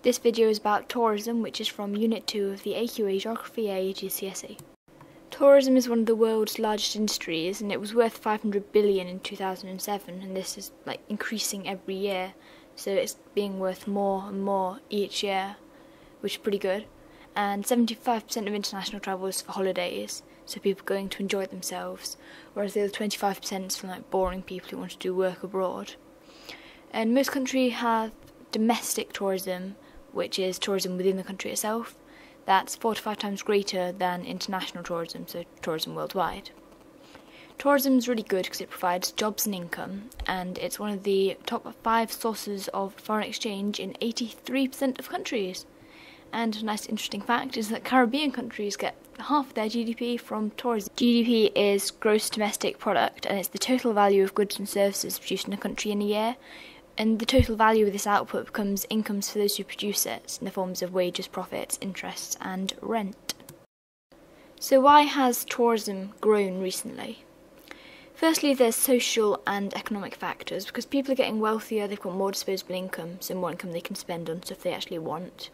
This video is about tourism, which is from Unit 2 of the AQA Geography A GCSE. Tourism is one of the world's largest industries, and it was worth 500 billion in 2007, and this is increasing every year, so it's being worth more and more each year, which is pretty good. And 75% of international travel is for holidays, so people going to enjoy themselves, whereas the other 25% is for boring people who want to do work abroad. And most countries have domestic tourism, which is tourism within the country itself. That's 4 to 5 times greater than international tourism, so tourism worldwide. Tourism is really good because it provides jobs and income, and it's one of the top 5 sources of foreign exchange in 83% of countries. And a nice interesting fact is that Caribbean countries get half of their GDP from tourism. GDP is gross domestic product, and it's the total value of goods and services produced in a country in a year. And the total value of this output becomes incomes for those who produce it in the forms of wages, profits, interests and rent. So why has tourism grown recently? Firstly, there's social and economic factors, because people are getting wealthier, they've got more disposable income, so more income they can spend on stuff they actually want.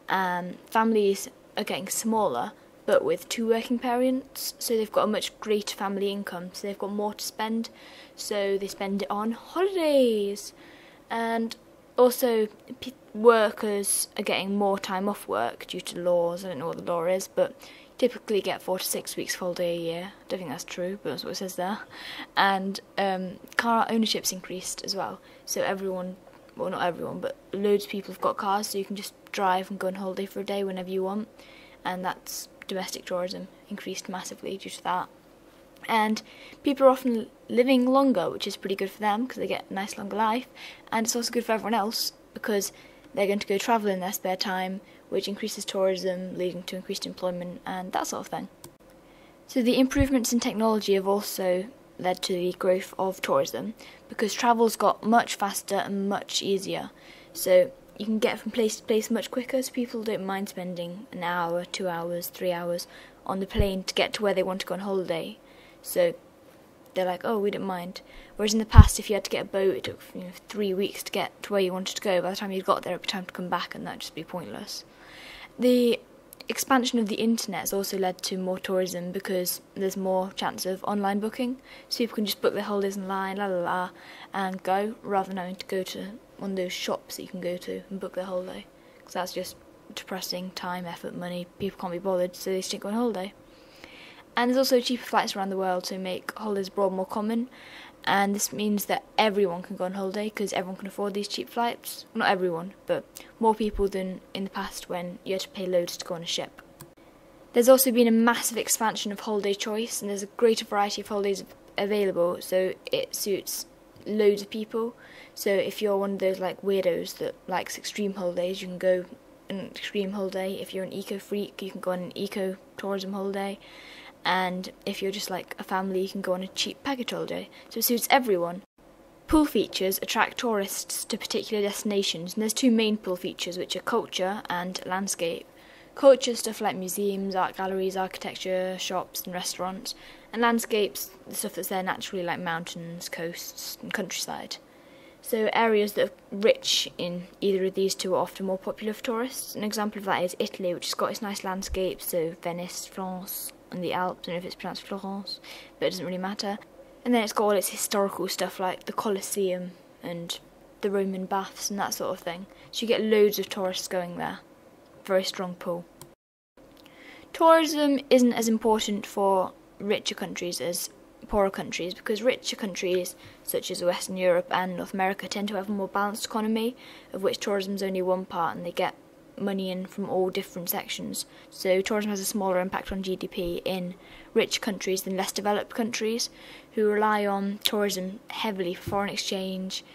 Families are getting smaller, but with 2 working parents, so they've got a much greater family income, so they've got more to spend, so they spend it on holidays. And also, workers are getting more time off work due to laws. I don't know what the law is, but typically get 4 to 6 weeks holiday a year. I don't think that's true, but that's what it says there. And car ownership's increased as well. So everyone, well not everyone, but loads of people have got cars, so you can just drive and go on holiday for a day whenever you want. And that's domestic tourism, increased massively due to that. And people are often living longer, which is pretty good for them because they get a nice longer life, and it's also good for everyone else because they're going to go travel in their spare time, which increases tourism, leading to increased employment and that sort of thing. So the improvements in technology have also led to the growth of tourism because travel's got much faster and much easier. So you can get from place to place much quicker, so people don't mind spending an hour, 2 hours, 3 hours on the plane to get to where they want to go on holiday. So they're like, oh, we don't mind. Whereas in the past, if you had to get a boat, it took 3 weeks to get to where you wanted to go. By the time you got there, it'd be time to come back, and that'd just be pointless. The expansion of the internet has also led to more tourism because there's more chance of online booking. So people can just book their holidays online, and go, rather than having to go to one of those shops that you can go to and book their holiday. Because that's just depressing time, effort, money. People can't be bothered, so they stick on holiday. And there's also cheaper flights around the world to make holidays abroad more common, and this means that everyone can go on holiday because everyone can afford these cheap flights. Well, not everyone, but more people than in the past when you had to pay loads to go on a ship. There's also been a massive expansion of holiday choice, and there's a greater variety of holidays available, so it suits loads of people. So if you're one of those weirdos that likes extreme holidays, you can go on an extreme holiday. If you're an eco freak, you can go on an eco tourism holiday. And if you're just a family, you can go on a cheap package holiday, so it suits everyone. Pull features attract tourists to particular destinations, and there's 2 main pull features, which are culture and landscape. Culture is stuff like museums, art galleries, architecture, shops and restaurants, and landscapes, the stuff that's there naturally, like mountains, coasts and countryside. So areas that are rich in either of these 2 are often more popular for tourists. An example of that is Italy, which has got its nice landscapes, so Venice, Florence, and the Alps. I don't know if it's pronounced Florence, but it doesn't really matter. And then it's got all its historical stuff like the Colosseum and the Roman baths and that sort of thing. So you get loads of tourists going there. Very strong pull. Tourism isn't as important for richer countries as poorer countries because richer countries such as Western Europe and North America tend to have a more balanced economy, of which tourism is only one part, and they get money in from all different sections. So tourism has a smaller impact on GDP in rich countries than less developed countries, who rely on tourism heavily for foreign exchange,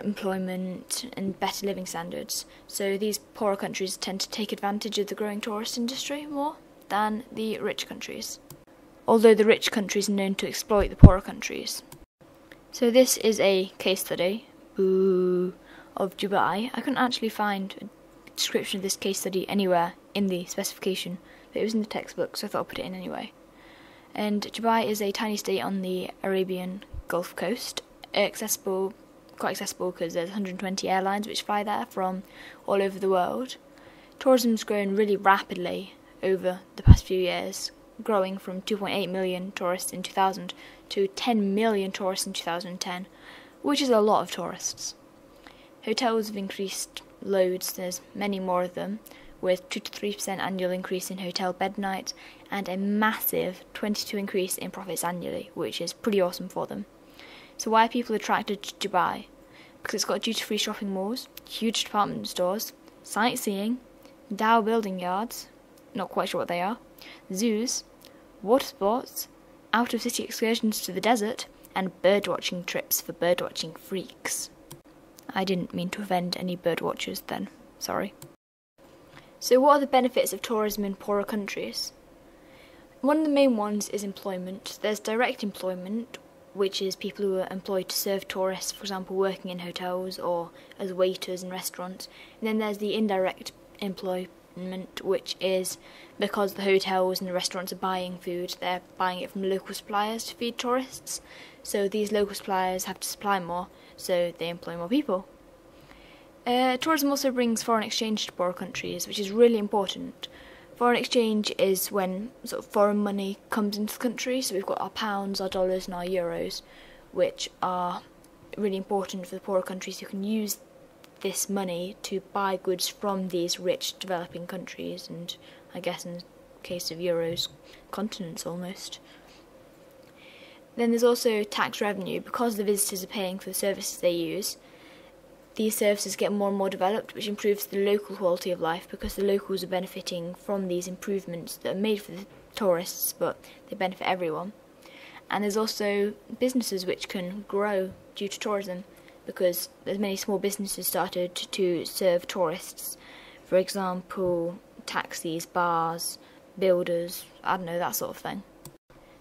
employment and better living standards. So these poorer countries tend to take advantage of the growing tourist industry more than the rich countries, although the rich countries are known to exploit the poorer countries. So this is a case study of Dubai. I couldn't actually find a description of this case study anywhere in the specification, but it was in the textbook, so I thought I'd put it in anyway. And Dubai is a tiny state on the Arabian Gulf coast, accessible quite accessible because there's 120 airlines which fly there from all over the world. Tourism's grown really rapidly over the past few years, growing from 2.8 million tourists in 2000 to 10 million tourists in 2010, which is a lot of tourists. Hotels have increased loads, there's many more of them, with 2 to 3% annual increase in hotel bed nights and a massive 22% increase in profits annually, which is pretty awesome for them. So why are people attracted to Dubai? Because it's got duty-free shopping malls, huge department stores, sightseeing, Dow building yards, not quite sure what they are, zoos, water sports, out-of-city excursions to the desert, and bird-watching trips for bird-watching freaks. I didn't mean to offend any bird watchers then, sorry. So what are the benefits of tourism in poorer countries? One of the main ones is employment. There's direct employment, which is people who are employed to serve tourists, for example working in hotels or as waiters in restaurants. And then there's the indirect employment, which is because the hotels and the restaurants are buying food, they're buying it from local suppliers to feed tourists. So these local suppliers have to supply more, so they employ more people. Tourism also brings foreign exchange to poorer countries, which is really important. Foreign exchange is when sort of foreign money comes into the country, so we've got our pounds, our dollars and our euros, which are really important for the poorer countries who can use this money to buy goods from these rich developing countries, and I guess in the case of euros, continents almost. Then there's also tax revenue. Because the visitors are paying for the services they use, these services get more and more developed, which improves the local quality of life because the locals are benefiting from these improvements that are made for the tourists, but they benefit everyone. And there's also businesses which can grow due to tourism because there's many small businesses started to serve tourists. For example, taxis, bars, builders, I don't know, that sort of thing.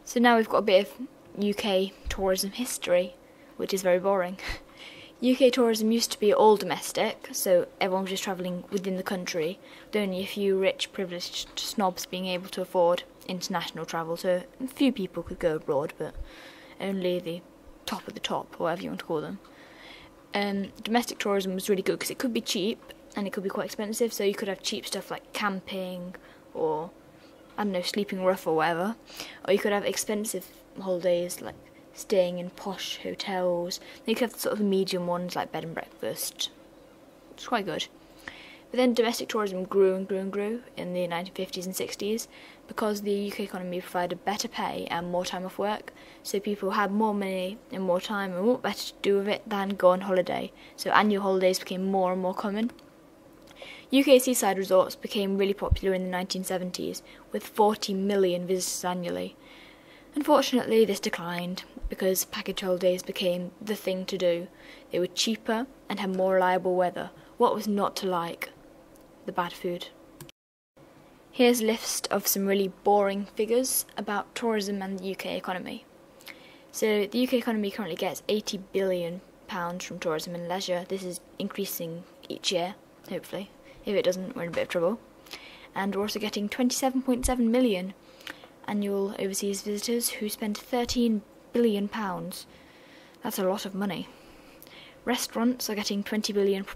So now we've got a bit of UK tourism history, which is very boring. UK tourism used to be all domestic, so everyone was just travelling within the country, with only a few rich, privileged snobs being able to afford international travel, so a few people could go abroad, but only the top of the top, or whatever you want to call them. Domestic tourism was really good because it could be cheap, and it could be quite expensive, so you could have cheap stuff like camping, or, I don't know, sleeping rough or whatever, or you could have expensive holidays like staying in posh hotels. Then you could have the sort of medium ones like bed and breakfast. It's quite good. But then domestic tourism grew and grew and grew in the 1950s and 60s because the UK economy provided better pay and more time off work, so people had more money and more time and what better to do with it than go on holiday. So annual holidays became more and more common. UK seaside resorts became really popular in the 1970s with 40 million visitors annually. Unfortunately, this declined because package holidays became the thing to do. They were cheaper and had more reliable weather. What was not to like? The bad food. Here's a list of some really boring figures about tourism and the UK economy. So the UK economy currently gets £80 billion from tourism and leisure. This is increasing each year, hopefully. If it doesn't, we're in a bit of trouble. And we're also getting 27.7 million annual overseas visitors who spend £13 billion. That's a lot of money. Restaurants are getting £20 billion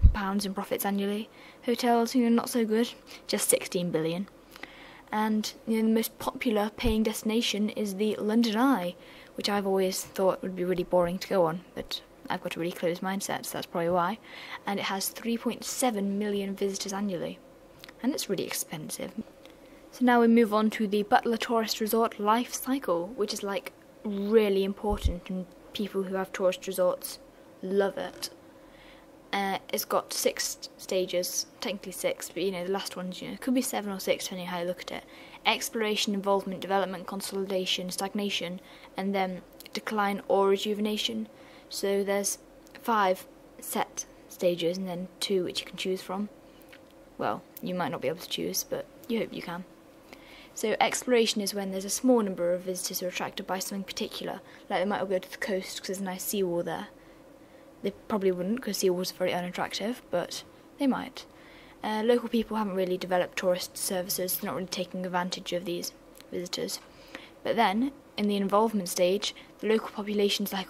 in profits annually. Hotels, not so good, just 16 billion. And the most popular paying destination is the London Eye, which I've always thought would be really boring to go on, but I've got a really closed mindset, so that's probably why. And it has 3.7 million visitors annually. And it's really expensive. So now we move on to the Butler Tourist Resort life cycle, which is like really important, and people who have tourist resorts love it. It's got 6 stages, technically 6, but the last ones, could be 7 or 6 depending on how you look at it. Exploration, involvement, development, consolidation, stagnation, and then decline or rejuvenation. So there's 5 set stages and then 2 which you can choose from. Well, you might not be able to choose, but you hope you can. So exploration is when there's a small number of visitors who are attracted by something particular, like they might all go to the coast because there's a nice seawall there. They probably wouldn't because seawalls are very unattractive, but they might. Local people haven't really developed tourist services, they're not really taking advantage of these visitors. But then, in the involvement stage, the local population's like,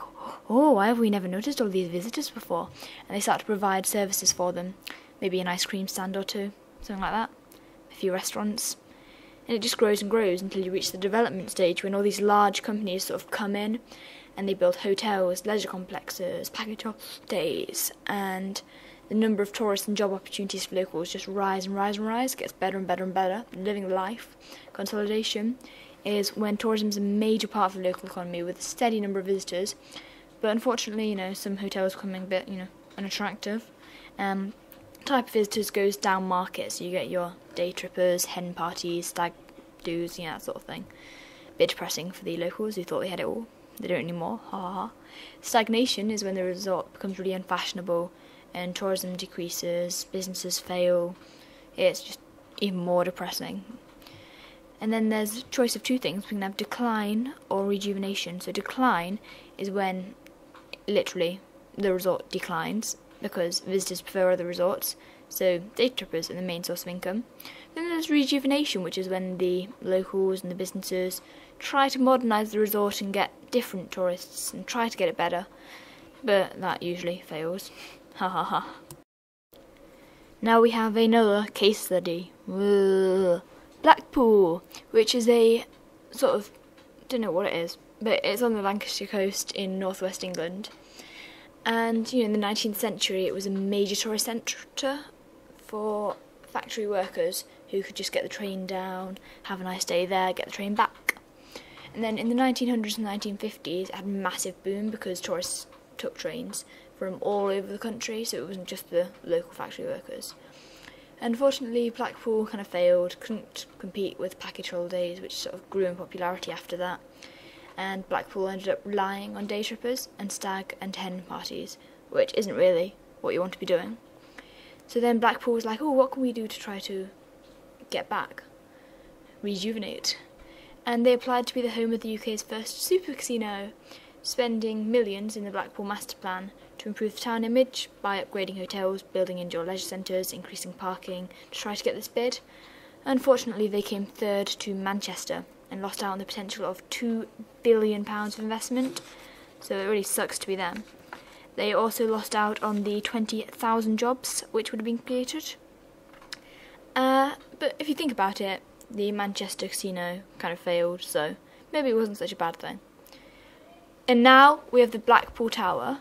oh, why have we never noticed all these visitors before? And they start to provide services for them, maybe an ice cream stand or two, something like that, a few restaurants. And it just grows and grows until you reach the development stage when all these large companies sort of come in and they build hotels, leisure complexes, package holidays, and the number of tourists and job opportunities for locals just rise and rise and rise, gets better and better and better. Living the life. Consolidation is when tourism is a major part of the local economy with a steady number of visitors, but unfortunately, some hotels becoming a bit, unattractive. Type of visitors goes down market, so you get your day trippers, hen parties, stag do's, that sort of thing. Bit depressing for the locals who thought they had it all. They don't anymore, ha ha ha. Stagnation is when the resort becomes really unfashionable and tourism decreases, businesses fail. It's just even more depressing. And then there's a choice of two things. We can have decline or rejuvenation. So decline is when literally the resort declines because visitors prefer other resorts, so day trippers are the main source of income. Then there's rejuvenation, which is when the locals and the businesses try to modernise the resort and get different tourists and try to get it better, but that usually fails. Ha ha ha. Now we have another case study. Blackpool, which is a sort of, don't know what it is, but it's on the Lancashire coast in northwest England. And, in the 19th century it was a major tourist centre for factory workers who could just get the train down, have a nice day there, get the train back. And then in the 1900s and 1950s it had a massive boom because tourists took trains from all over the country, so it wasn't just the local factory workers. Unfortunately, Blackpool kind of failed, couldn't compete with package holidays, which sort of grew in popularity after that. And Blackpool ended up relying on day trippers and stag and hen parties, which isn't really what you want to be doing. So then Blackpool was like, oh, what can we do to try to get back? Rejuvenate. And they applied to be the home of the UK's first super casino, spending millions in the Blackpool master plan to improve the town image by upgrading hotels, building indoor leisure centres, increasing parking to try to get this bid. Unfortunately, they came third to Manchester and lost out on the potential of £2 billion of investment, so it really sucks to be them. They also lost out on the 20,000 jobs which would have been created. But if you think about it, the Manchester casino kind of failed, so maybe it wasn't such a bad thing. And now we have the Blackpool Tower,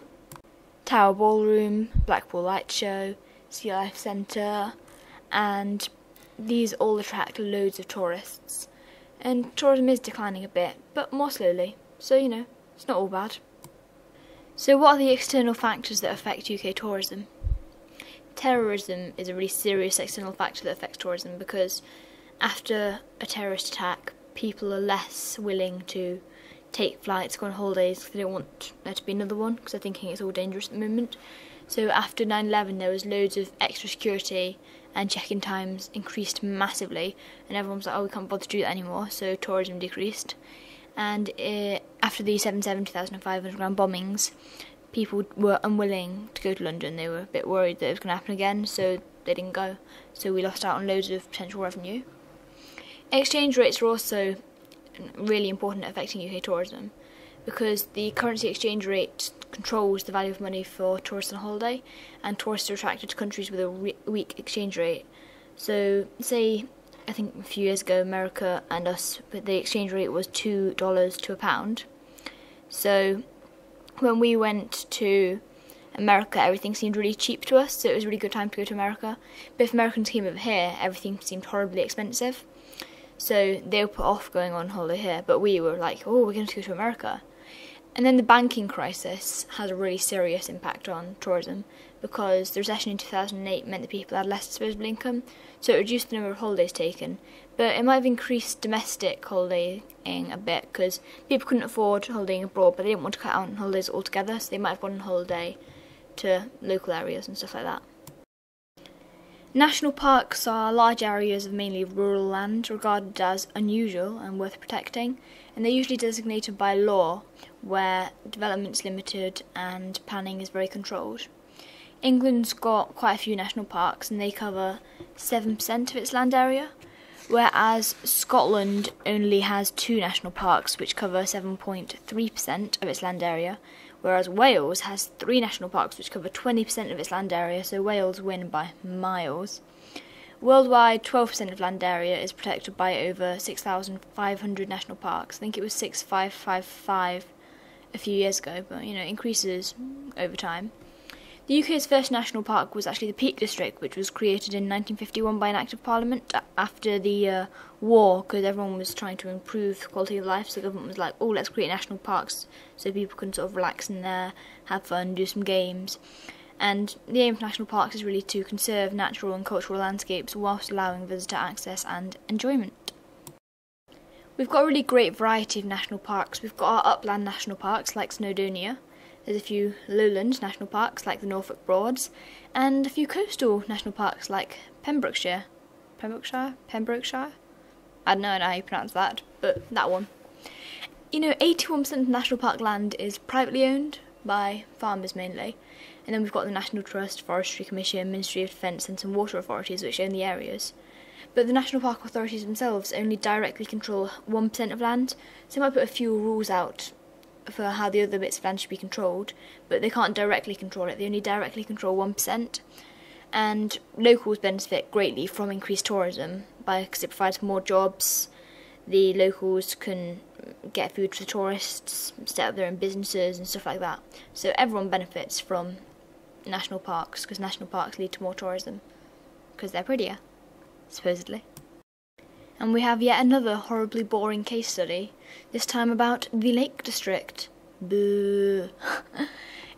Tower Ballroom, Blackpool Light Show, Sea Life Centre, and these all attract loads of tourists. And tourism is declining a bit, but more slowly, so it's not all bad. So what are the external factors that affect UK tourism? Terrorism is a really serious external factor that affects tourism because after a terrorist attack, people are less willing to take flights, go on holidays, because they don't want there to be another one, because they're thinking it's all dangerous at the moment. So after 9/11 there was loads of extra security and check-in times increased massively, and everyone was like, oh, we can't bother to do that anymore, so tourism decreased. And after the 7/7 2005 underground bombings, people were unwilling to go to London. They were a bit worried that it was going to happen again, so they didn't go. So we lost out on loads of potential revenue. Exchange rates are also really important at affecting UK tourism, because the currency exchange rate controls the value of money for tourists on holiday, and tourists are attracted to countries with a weak exchange rate. So say, I think a few years ago, America and us, the exchange rate was $2 to a pound. So when we went to America, everything seemed really cheap to us, so it was a really good time to go to America. But if Americans came over here, everything seemed horribly expensive. So they were put off going on holiday here, but we were like, oh, we're going to go to America. And then the banking crisis has a really serious impact on tourism, because the recession in 2008 meant that people had less disposable income, so it reduced the number of holidays taken. But it might have increased domestic holidaying a bit, because people couldn't afford holidaying abroad, but they didn't want to cut out on holidays altogether, so they might have gone on holiday to local areas and stuff like that. National parks are large areas of mainly rural land regarded as unusual and worth protecting, and they're usually designated by law where development's limited and planning is very controlled. England's got quite a few national parks and they cover 7% of its land area, whereas Scotland only has 2 national parks which cover 7.3% of its land area, whereas Wales has 3 national parks which cover 20% of its land area, so Wales win by miles. Worldwide, 12% of land area is protected by over 6,500 national parks. I think it was 6,555 a few years ago, but it increases over time. The UK's first national park was actually the Peak District, which was created in 1951 by an Act of Parliament after the war, because everyone was trying to improve the quality of life, so the government was like, oh, let's create national parks so people can sort of relax in there, have fun, do some games. And the aim of national parks is really to conserve natural and cultural landscapes whilst allowing visitor access and enjoyment. We've got a really great variety of national parks. We've got our upland national parks like Snowdonia. There's a few lowland national parks like the Norfolk Broads, and a few coastal national parks like Pembrokeshire. I don't know how you pronounce that, but that one. 81% of national park land is privately owned by farmers mainly, and then we've got the National Trust, Forestry Commission, Ministry of Defence and some water authorities which own the areas. But the national park authorities themselves only directly control 1% of land, so they might put a few rules out for how the other bits of land should be controlled, but they can't directly control it. They only directly control 1%, and locals benefit greatly from increased tourism because it provides more jobs. The locals can get food for the tourists, set up their own businesses and stuff like that. So everyone benefits from national parks because national parks lead to more tourism because they're prettier, supposedly. And we have yet another horribly boring case study, this time about the Lake District. Boo!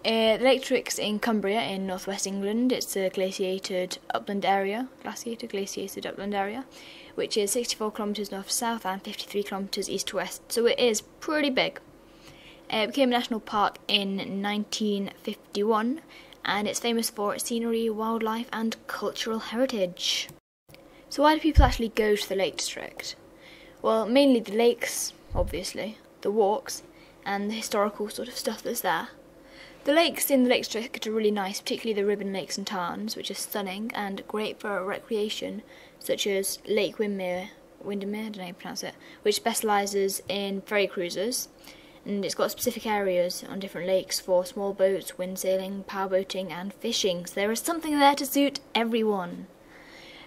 The Lake District's in Cumbria in northwest England. It's a glaciated upland area, which is 64 kilometres north-south and 53 kilometres east-west, so it is pretty big. It became a national park in 1951, and it's famous for its scenery, wildlife and cultural heritage. So why do people actually go to the Lake District? Well, mainly the lakes, obviously, the walks, and the historical sort of stuff that's there. The lakes in the Lake District are really nice, particularly the Ribbon Lakes and Tarns, which is stunning and great for recreation, such as Lake Windermere, I don't know how you pronounce it, which specialises in ferry cruises, and it's got specific areas on different lakes for small boats, wind sailing, powerboating and fishing, so there is something there to suit everyone.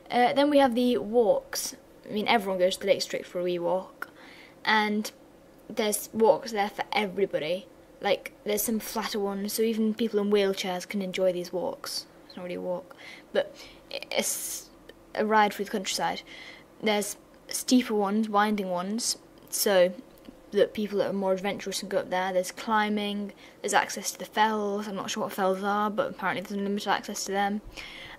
Then we have the walks. Everyone goes to the Lake District for a wee walk, and there's walks there for everybody. Like, there's some flatter ones, so even people in wheelchairs can enjoy these walks. It's not really a walk, but it's a ride through the countryside. There's steeper ones, winding ones, so that people that are more adventurous can go up there. There's climbing, there's access to the fells. I'm not sure what fells are, but apparently there's unlimited access to them.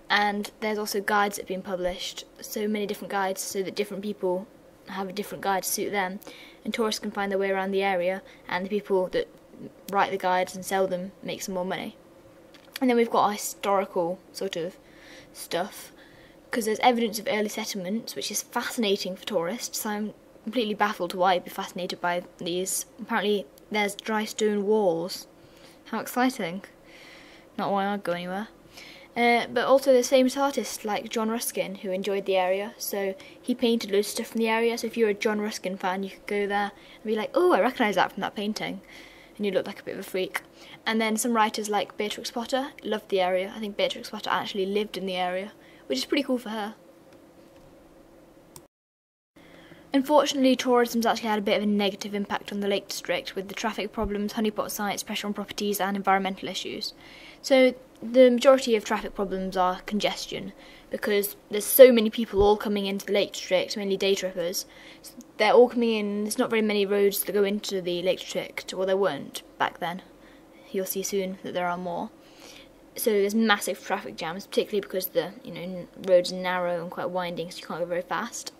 And there's also guides that have been published, so many different guides, so that different people have a different guide to suit them, and tourists can find their way around the area, and the people that write the guides and sell them make some more money. And then we've got our historical sort of stuff, because there's evidence of early settlements, which is fascinating for tourists. I'm completely baffled why you'd be fascinated by these. Apparently there's dry stone walls. How exciting. Not why I'd go anywhere. But also there's famous artists like John Ruskin who enjoyed the area, so he painted loads of stuff from the area, so if you're a John Ruskin fan you could go there and be like, oh, I recognise that from that painting, and you look like a bit of a freak. And then some writers like Beatrix Potter loved the area. I think Beatrix Potter actually lived in the area, which is pretty cool for her. Unfortunately, tourism's actually had a bit of a negative impact on the Lake District with the traffic problems, honeypot sites, pressure on properties and environmental issues. So the majority of traffic problems are congestion, because there's so many people all coming into the Lake District, mainly day trippers. So they're all coming in, there's not very many roads that go into the Lake District, well there weren't back then. You'll see soon that there are more. So there's massive traffic jams, particularly because the roads are narrow and quite winding, so you can't go very fast.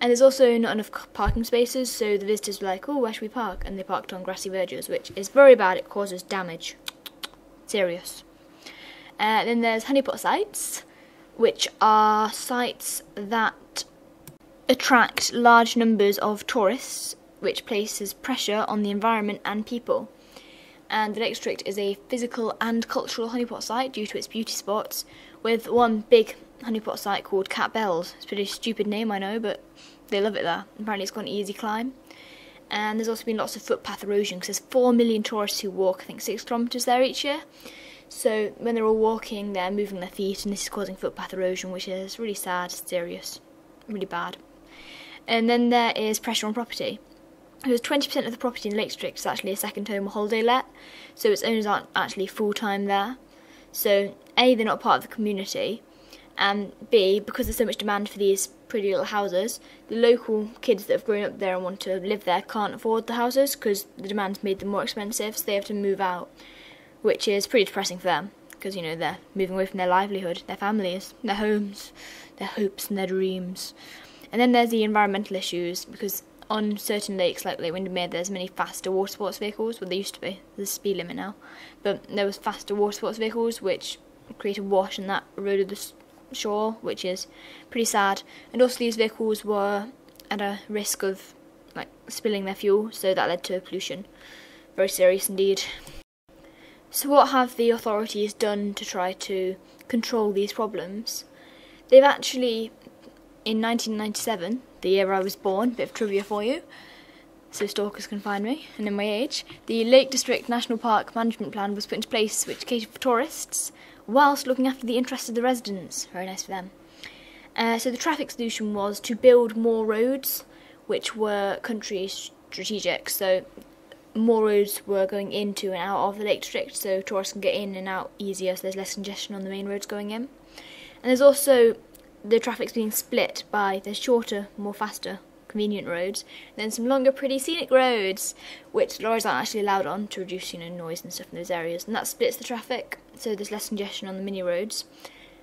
And there's also not enough parking spaces, so the visitors were like, oh, where should we park? And they parked on grassy verges, which is very bad, it causes damage. Serious. Then there's honeypot sites, which are sites that attract large numbers of tourists, which places pressure on the environment and people. And the Lake District is a physical and cultural honeypot site due to its beauty spots, with one big honeypot site called Cat Bells. It's a pretty stupid name, I know, but they love it there. Apparently it's got an easy climb. And there's also been lots of footpath erosion because there's 4 million tourists who walk, I think, 6 kilometres there each year. So when they're all walking, they're moving their feet, and this is causing footpath erosion, which is really sad, serious, really bad. And then there is pressure on property. Because 20% of the property in the Lake District is actually a second home or holiday let, so its owners aren't actually full-time there. So A, they're not part of the community, and B, because there's so much demand for these pretty little houses, the local kids that have grown up there and want to live there can't afford the houses because the demand's made them more expensive, so they have to move out, which is pretty depressing for them because, you know, they're moving away from their livelihood, their families, their homes, their hopes and their dreams. And then there's the environmental issues, because on certain lakes like Lake Windermere there's many faster water sports vehicles. Well, there used to be, there's a speed limit now, but there was faster water sports vehicles which created wash and that eroded the shore, which is pretty sad. And also these vehicles were at a risk of like spilling their fuel, so that led to pollution. Very serious indeed. So what have the authorities done to try to control these problems? They've actually, in 1997, the year I was born, bit of trivia for you, so stalkers can find me, and in my age, the Lake District National Park Management Plan was put into place, which catered for tourists, whilst looking after the interests of the residents. Very nice for them. So the traffic solution was to build more roads, which were country strategic, so more roads were going into and out of the Lake District, so tourists can get in and out easier, so there's less congestion on the main roads going in. And there's also the traffic's being split by the shorter, more faster, convenient roads, then some longer, pretty scenic roads, which lorries aren't actually allowed on to reduce, you know, noise and stuff in those areas, and that splits the traffic, so there's less congestion on the mini roads.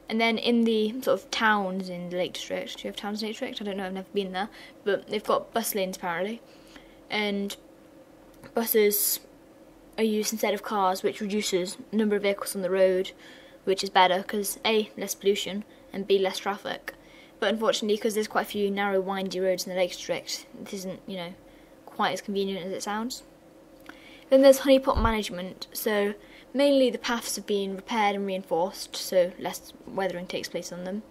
And then in the sort of towns in the Lake District, do you have towns in the Lake District? I don't know, I've never been there, but they've got bus lanes apparently, and buses are used instead of cars, which reduces the number of vehicles on the road, which is better because A, less pollution, and B, less traffic. But unfortunately, because there's quite a few narrow, windy roads in the Lake District, this isn't, you know, quite as convenient as it sounds. Then there's honeypot management, so mainly the paths have been repaired and reinforced, so less weathering takes place on them.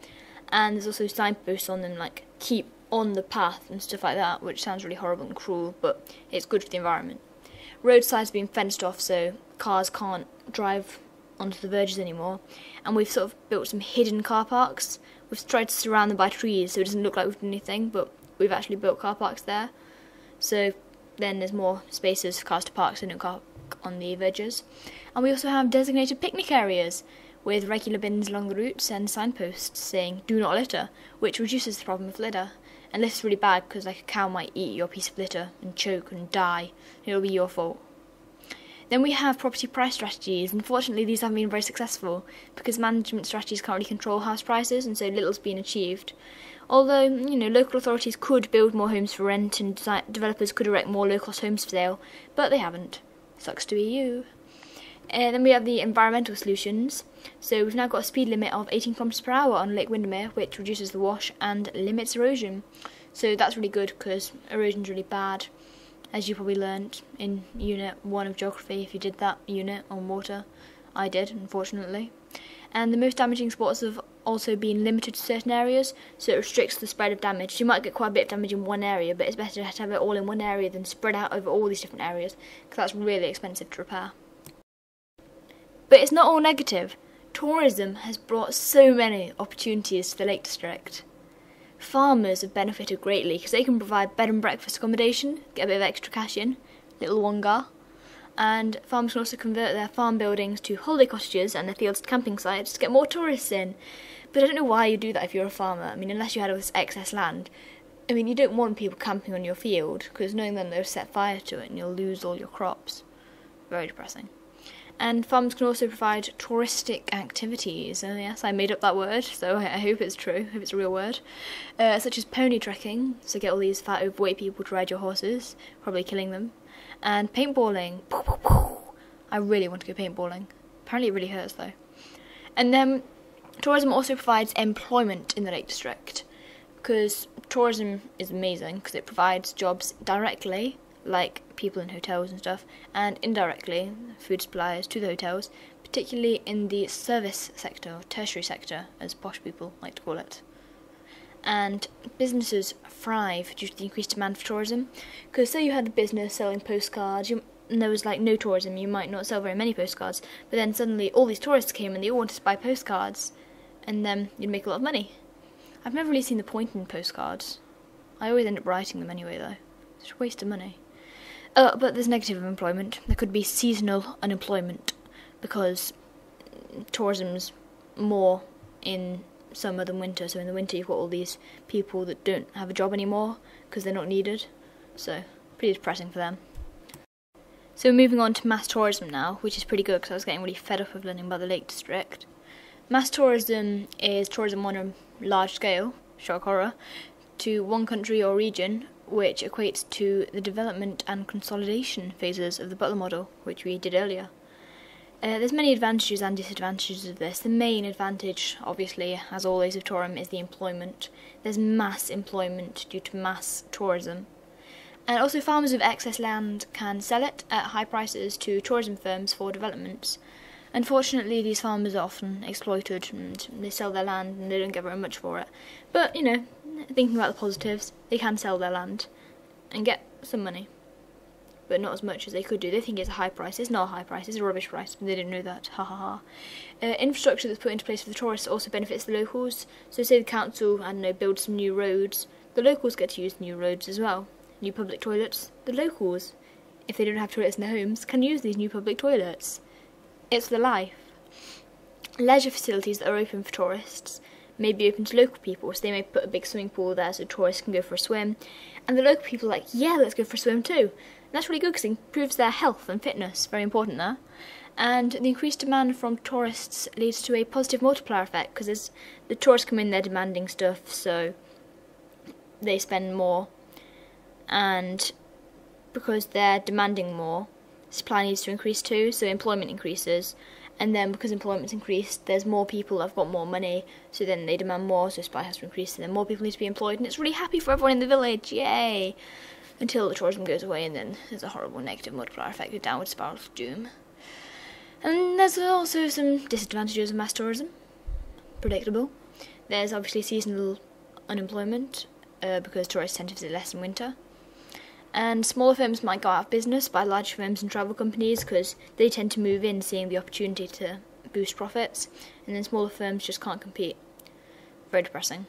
And there's also signposts on them, like keep on the path and stuff like that, which sounds really horrible and cruel, but it's good for the environment. Roadsides have been fenced off, so cars can't drive onto the verges anymore, and we've sort of built some hidden car parks. We've tried to surround them by trees so it doesn't look like we've done anything, but we've actually built car parks there, so then there's more spaces for cars to park so they don't park on the verges. And we also have designated picnic areas with regular bins along the routes and signposts saying do not litter, which reduces the problem of litter. And litter's really bad because like a cow might eat your piece of litter and choke and die, and it'll be your fault. Then we have property price strategies. Unfortunately, these haven't been very successful because management strategies can't really control house prices, and so little's been achieved. Although, you know, local authorities could build more homes for rent and developers could erect more low-cost homes for sale, but they haven't. Sucks to be you. Then we have the environmental solutions. So we've now got a speed limit of 18 km per hour on Lake Windermere, which reduces the wash and limits erosion. So that's really good because erosion's really bad, as you probably learnt in Unit 1 of Geography, if you did that unit on water. I did, unfortunately. And the most damaging spots have also been limited to certain areas, so it restricts the spread of damage. So you might get quite a bit of damage in one area, but it's better to have it all in one area than spread out over all these different areas, because that's really expensive to repair. But it's not all negative. Tourism has brought so many opportunities to the Lake District. Farmers have benefited greatly because they can provide bed and breakfast accommodation, get a bit of extra cash in, little wonga, and farmers can also convert their farm buildings to holiday cottages and their fields to camping sites to get more tourists in. But I don't know why you do that if you're a farmer. I mean, unless you had all this excess land. I mean, you don't want people camping on your field because knowing them they'll set fire to it and you'll lose all your crops. Very depressing. And farms can also provide touristic activities. Oh yes, I made up that word, so I hope it's true, I hope it's a real word. Such as pony trekking, so get all these fat overweight people to ride your horses, probably killing them. And paintballing. I really want to go paintballing. Apparently it really hurts though. And then tourism also provides employment in the Lake District, because tourism is amazing because it provides jobs directly, like people in hotels and stuff, and indirectly food suppliers to the hotels, particularly in the service sector, or tertiary sector, as posh people like to call it. and businesses thrive due to the increased demand for tourism. Because say you had a business selling postcards, and there was like no tourism, you might not sell very many postcards, but then suddenly all these tourists came and they all wanted to buy postcards, and then you'd make a lot of money. I've never really seen the point in postcards. I always end up writing them anyway though. It's a waste of money. But there's negative employment. There could be seasonal unemployment, because tourism's more in summer than winter, so in the winter you've got all these people that don't have a job anymore because they're not needed, so pretty depressing for them. So moving on to mass tourism now, which is pretty good because I was getting really fed up of learning about the Lake District. Mass tourism is tourism on a large scale, shock horror, to one country or region, which equates to the development and consolidation phases of the Butler model, which we did earlier. There's many advantages and disadvantages of this. The main advantage, obviously, as always of tourism, is the employment. There's mass employment due to mass tourism. And also farmers with excess land can sell it at high prices to tourism firms for developments. Unfortunately, these farmers are often exploited and they sell their land and they don't get very much for it. But, thinking about the positives, they can sell their land and get some money. But not as much as they could do. They think it's a high price. It's not a high price, it's a rubbish price, but they didn't know that. Ha ha ha. Infrastructure that's put into place for the tourists also benefits the locals. So say the council, builds some new roads, the locals get to use new roads as well. New public toilets. The locals, if they don't have toilets in their homes, can use these new public toilets. It's the life. Leisure facilities that are open for tourists may be open to local people, so they may put a big swimming pool there so tourists can go for a swim. And the local people are like, yeah, let's go for a swim too. And that's really good because it improves their health and fitness, very important there. And the increased demand from tourists leads to a positive multiplier effect, because as the tourists come in, they're demanding stuff, so they spend more. And because they're demanding more, supply needs to increase too, so employment increases. And then because employment's increased, there's more people that have got more money, so then they demand more, so supply has to increase, and then more people need to be employed, and it's really happy for everyone in the village, yay! Until the tourism goes away, and then there's a horrible negative multiplier effect, a downward spiral of doom. And there's also some disadvantages of mass tourism. Predictable. There's obviously seasonal unemployment, because tourists tend to visit less in winter. And smaller firms might go out of business by large firms and travel companies because they tend to move in seeing the opportunity to boost profits, and then smaller firms just can't compete. Very depressing.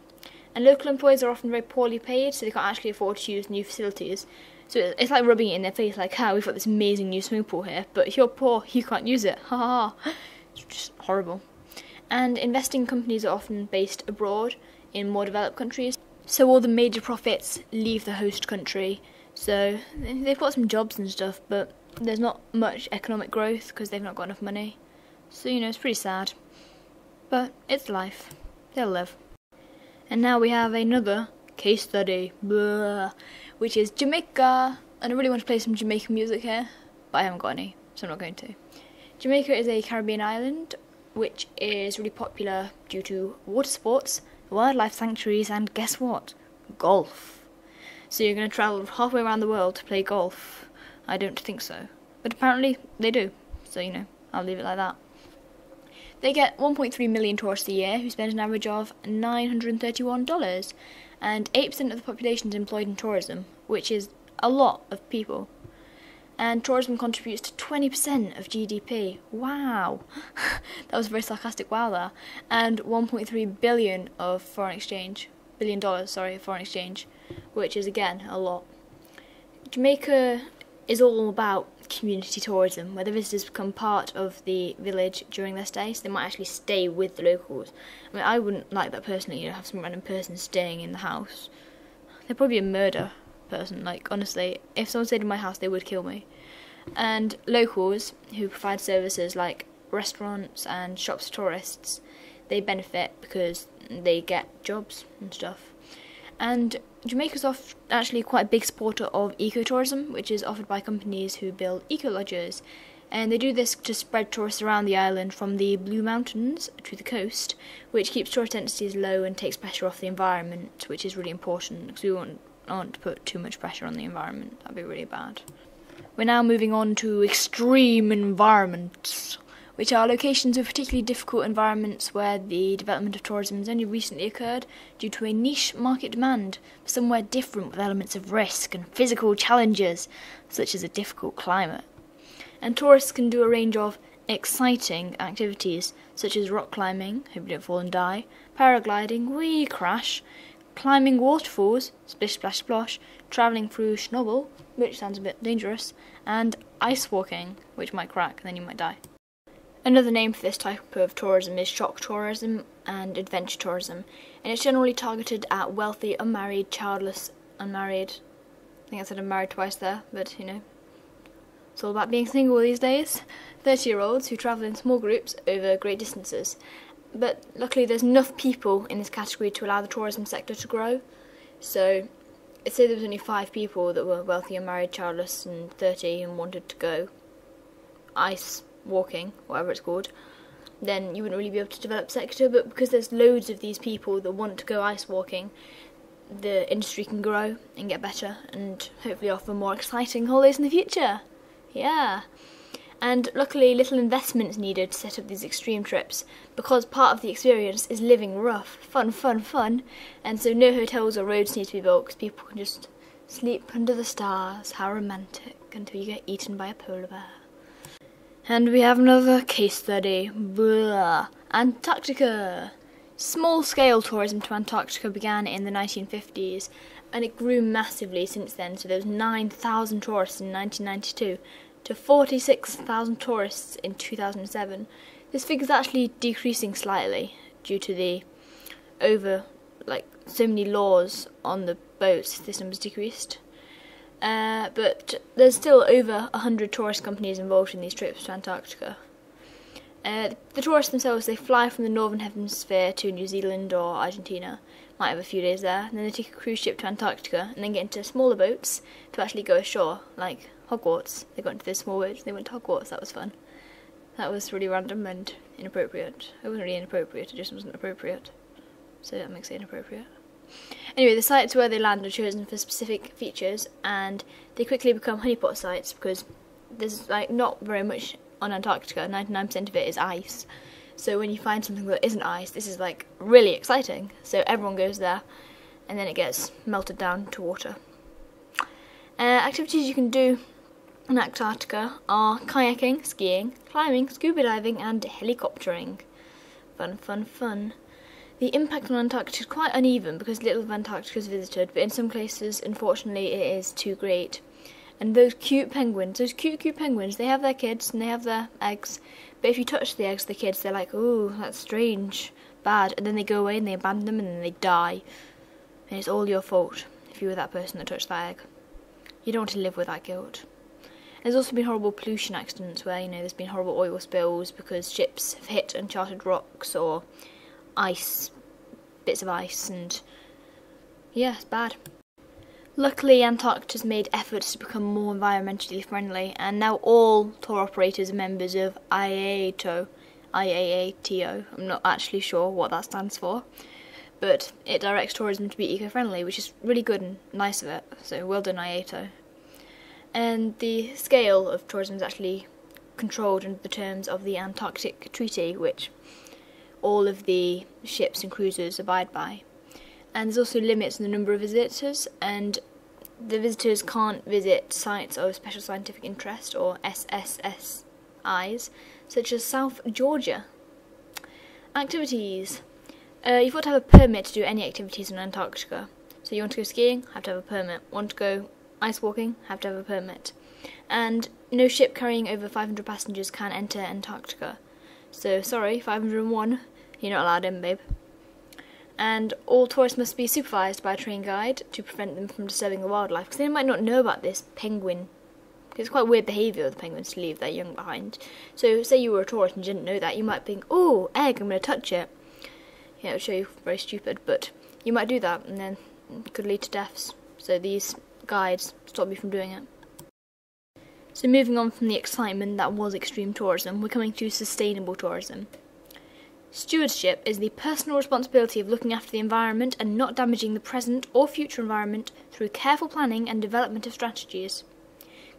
And local employees are often very poorly paid, so they can't actually afford to use new facilities. So it's like rubbing it in their face, like, we've got this amazing new swimming pool here, but if you're poor, you can't use it. Ha ha ha. It's just horrible. And investing companies are often based abroad in more developed countries, so all the major profits leave the host country. So they've got some jobs and stuff, but there's not much economic growth because they've not got enough money. So, it's pretty sad. But it's life. They'll live. And now we have another case study, which is Jamaica. And I really want to play some Jamaican music here, but I haven't got any, so I'm not going to. Jamaica is a Caribbean island which is really popular due to water sports, wildlife sanctuaries, and guess what? Golf. So you're going to travel halfway around the world to play golf? I don't think so. But apparently they do. So, I'll leave it like that. They get 1.3 million tourists a year who spend an average of $931. And 8% of the population is employed in tourism, which is a lot of people. And tourism contributes to 20% of GDP. Wow! That was a very sarcastic wow there. And 1.3 billion of foreign exchange. $1 billion, foreign exchange, which is again a lot. Jamaica is all about community tourism, where the visitors become part of the village during their stay, so they might actually stay with the locals. I mean, I wouldn't like that personally, have some random person staying in the house. They'd probably be a murder person, honestly, if someone stayed in my house they would kill me. And locals, who provide services like restaurants and shops for tourists, they benefit because they get jobs and stuff. And Jamaica's actually quite a big supporter of ecotourism, which is offered by companies who build eco-lodges. And they do this to spread tourists around the island from the Blue Mountains to the coast, which keeps tourist densities low and takes pressure off the environment, which is really important because we won't want to put too much pressure on the environment. That'd be really bad. We're now moving on to extreme environments. which are locations with particularly difficult environments where the development of tourism has only recently occurred due to a niche market demand for somewhere different with elements of risk and physical challenges, such as a difficult climate. And tourists can do a range of exciting activities, such as rock climbing, hope you don't fall and die, paragliding, wee crash, climbing waterfalls, splish splash splosh, travelling through Schnobble, which sounds a bit dangerous, and ice walking, which might crack and then you might die. Another name for this type of tourism is shock tourism and adventure tourism, and it's generally targeted at wealthy, unmarried, childless, unmarried. I think I said unmarried twice there, but you know, it's all about being single these days. 30-year-olds who travel in small groups over great distances. But luckily there's enough people in this category to allow the tourism sector to grow. So, say there was only 5 people that were wealthy, unmarried, childless and 30 and wanted to go ice walking, whatever it's called, then you wouldn't really be able to develop sector. But because there's loads of these people that want to go ice walking, the industry can grow and get better and hopefully offer more exciting holidays in the future. Yeah. And luckily little investment is needed to set up these extreme trips, because part of the experience is living rough, fun, and so no hotels or roads need to be built because people can just sleep under the stars. How romantic, until you get eaten by a polar bear. And we have another case study. Blah. Antarctica. Small-scale tourism to Antarctica began in the 1950s, and it grew massively since then. So there was 9,000 tourists in 1992 to 46,000 tourists in 2007. This figure is actually decreasing slightly due to the so many laws on the boats. This number's decreased. But there's still over 100 tourist companies involved in these trips to Antarctica. The tourists themselves, they fly from the Northern Hemisphere to New Zealand or Argentina, might have a few days there, and then they take a cruise ship to Antarctica and then get into smaller boats to actually go ashore, like Hogwarts. They got into this small boat, they went to Hogwarts. That was fun. That was really random and inappropriate. It wasn't really inappropriate, it just wasn't appropriate. So that makes it inappropriate. Anyway, the sites where they land are chosen for specific features, and they quickly become honeypot sites because there's not very much on Antarctica. 99% of it is ice. So when you find something that isn't ice, this is really exciting. So everyone goes there, and then it gets melted down to water. Activities you can do in Antarctica are kayaking, skiing, climbing, scuba diving and helicoptering. Fun. The impact on Antarctica is quite uneven because little of Antarctica is visited, but in some places, unfortunately, it is too great. And those cute penguins, they have their kids and they have their eggs, but if you touch the eggs of the kids, they're like, ooh, that's strange, bad, and then they go away and they abandon them and then they die. And it's all your fault if you were that person that touched that egg. You don't want to live with that guilt. There's also been horrible pollution accidents where, there's been horrible oil spills because ships have hit uncharted rocks or bits of ice, and yeah, it's bad. Luckily, Antarctica's made efforts to become more environmentally friendly, and now all tour operators are members of IAATO. I'm not actually sure what that stands for, but it directs tourism to be eco-friendly, which is really good and nice of it, so well done IAATO. And the scale of tourism is actually controlled under the terms of the Antarctic Treaty, which all of the ships and cruisers abide by. And there's also limits on the number of visitors, and the visitors can't visit sites of special scientific interest, or SSSIs, such as South Georgia. Activities. You've got to have a permit to do any activities in Antarctica. So you want to go skiing, have to have a permit. Want to go ice walking, have to have a permit. And no ship carrying over 500 passengers can enter Antarctica. So sorry, 501, you're not allowed in, babe. And all tourists must be supervised by a trained guide to prevent them from disturbing the wildlife, because they might not know about this penguin. It's quite weird behaviour of the penguins to leave their young behind. So say you were a tourist and you didn't know that, you might think, oh, egg, I'm going to touch it. Yeah, it would show you very stupid, but you might do that, and then it could lead to deaths. So these guides stop you from doing it. So moving on from the excitement that was extreme tourism, we're coming to sustainable tourism. Stewardship is the personal responsibility of looking after the environment and not damaging the present or future environment through careful planning and development of strategies.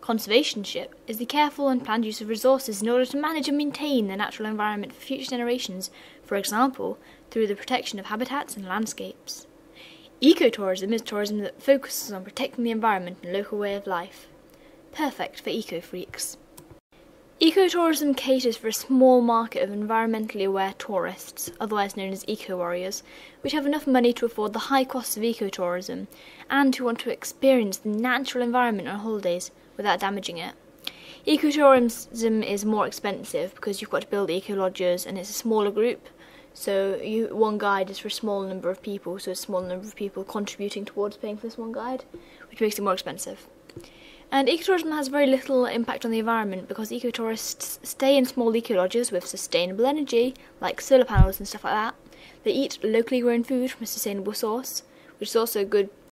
Conservationship is the careful and planned use of resources in order to manage and maintain the natural environment for future generations, for example, through the protection of habitats and landscapes. Ecotourism is tourism that focuses on protecting the environment and local way of life. Perfect for eco-freaks. Ecotourism caters for a small market of environmentally aware tourists, otherwise known as eco-warriors, which have enough money to afford the high costs of ecotourism and who want to experience the natural environment on holidays without damaging it. Ecotourism is more expensive because you've got to build eco-lodges and it's a smaller group, so one guide is for a small number of people, so a small number of people contributing towards paying for this one guide, which makes it more expensive. And ecotourism has very little impact on the environment because ecotourists stay in small eco-lodges with sustainable energy, like solar panels and stuff like that. They eat locally grown food from a sustainable source, which is also good